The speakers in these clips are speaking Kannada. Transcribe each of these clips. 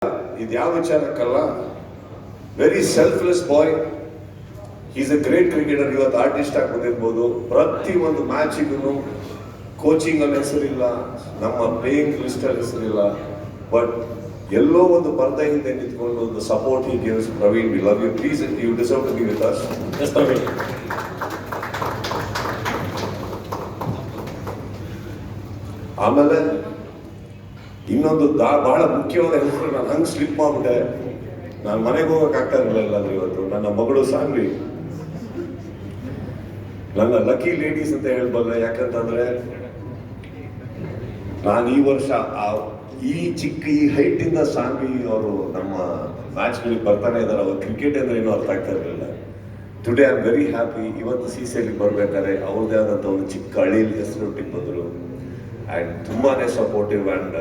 ಇದು ಯಾವ ವಿಚಾರಕ್ಕಲ್ಲ, very selfless boy. Is a great cricketer. ಇವತ್ತು ಆರ್ಟಿಸ್ಟ್ ಆಗಿ ಬಂದಿರ್ಬೋದು. ಪ್ರತಿ ಒಂದು ಮ್ಯಾಚಿಗೂ ಕೋಚಿಂಗ್ ಅಲ್ಲಿ ಹೆಸರಿಲ್ಲ, ನಮ್ಮ ಪ್ಲೇಯಿಂಗ್ ಲಿಸ್ಟ್ ಅಲ್ಲಿ ಹೆಸರಿಲ್ಲ, ಬಟ್ ಎಲ್ಲೋ ಒಂದು ಪರ್ದೆ ಹಿಂದೆ ನಿಂತ್ಕೊಂಡು ಒಂದು support he gives. Praveen, we love you. Please, you deserve to be with us. Yes Praveen. ಆಮೇಲೆ ಇನ್ನೊಂದು ಬಹಳ ಮುಖ್ಯವಾದ ಹೆಸರು, ನಾನು ಹಂಗೆ ಸ್ಲಿಪ್ ಮಾಡ್ಬಿಟ್ಟೆ. ನಾನು ಮನೆಗೆ ಹೋಗಕ್ಕೆ ಆಗ್ತಾ ಇರಲಿಲ್ಲ. ಅಂದ್ರೆ ಇವತ್ತು ನನ್ನ ಮಗಳು ಸಾನ್ವಿ ನನ್ನ ಲಕ್ಕಿ ಲೇಡೀಸ್ ಅಂತ ಹೇಳ್ಬಲ್ಲ. ಯಾಕಂತಂದ್ರೆ ನಾನು ಈ ವರ್ಷ ಈ ಹೈಟ್ ಇಂದ ಸಾನ್ವಿ ಅವರು ನಮ್ಮ ಮ್ಯಾಚ್ಗಳಿಗೆ ಬರ್ತಾನೆ ಇದ್ದಾರೆ. ಅವ್ರು ಕ್ರಿಕೆಟ್ ಅಂದ್ರೆ ಏನೂ ಅರ್ಥ ಆಗ್ತಾ ಇರಲಿಲ್ಲ. Today I am very happy. ಇವತ್ತು CCL ಬರ್ಬೇಕಾದ್ರೆ ಅವ್ರದ್ದೇ ಆದಂಥ ಒಂದು ಚಿಕ್ಕ ಹಳ್ಳಿಯಲ್ಲಿ ಹೆಸರೊಟ್ಟಿಗೆ ಬಂದರು. ಆ್ಯಂಡ್ ತುಂಬಾನೇ ಸಪೋರ್ಟಿವ್. ಆ್ಯಂಡ್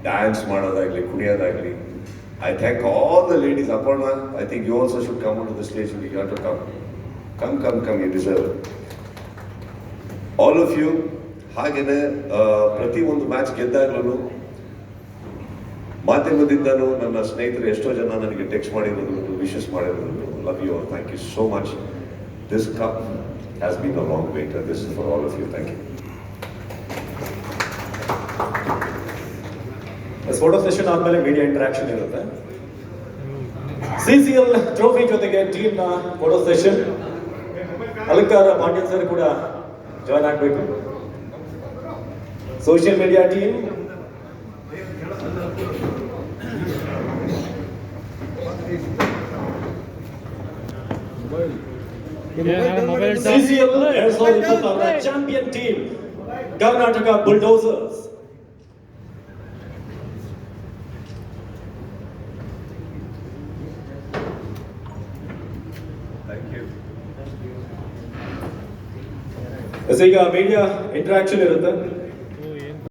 ಡ್ಯಾನ್ಸ್ ಮಾಡೋದಾಗ್ಲಿ, ಕುಣಿಯೋದಾಗ್ಲಿ. I thank all the ladies. Aparna, I think you also should come to the stage. You have to come. You deserve all of you. ಹಾಗೇನೆ ಪ್ರತಿ ಒಂದು ಮ್ಯಾಚ್ ಗೆದ್ದಾಗ್ಲೂ ಮಾಧ್ಯಮದಿಂದನೂ ನನ್ನ ಸ್ನೇಹಿತರು ಎಷ್ಟೋ ಜನ ನನಗೆ ಟೆಕ್ಸ್ಟ್ ಮಾಡಿರೋದು, ವಿಶಸ್ ಮಾಡಿರೋದು. Love you all. Thank you so much. This cup has been a long wait. This is for all of you. Thank you. Photo session ಆದ್ಮೇಲೆ ಮೀಡಿಯಾ ಇಂಟರಾಕ್ಷನ್ ಇರುತ್ತೆ. CCL ಟ್ರೋಫಿ ಜೊತೆಗೆ ಟೀಮ್ ನ photo session. Alankar Pandian sir ಕೂಡ ಜಾಯ್ನ್ ಆಗಬೇಕು. Social media team, CCL 2026 champion team Karnataka Bulldozers. ಈಗ ಮೀಡಿಯಾ ಇಂಟರಾಕ್ಷನ್ ಇರುತ್ತೆ.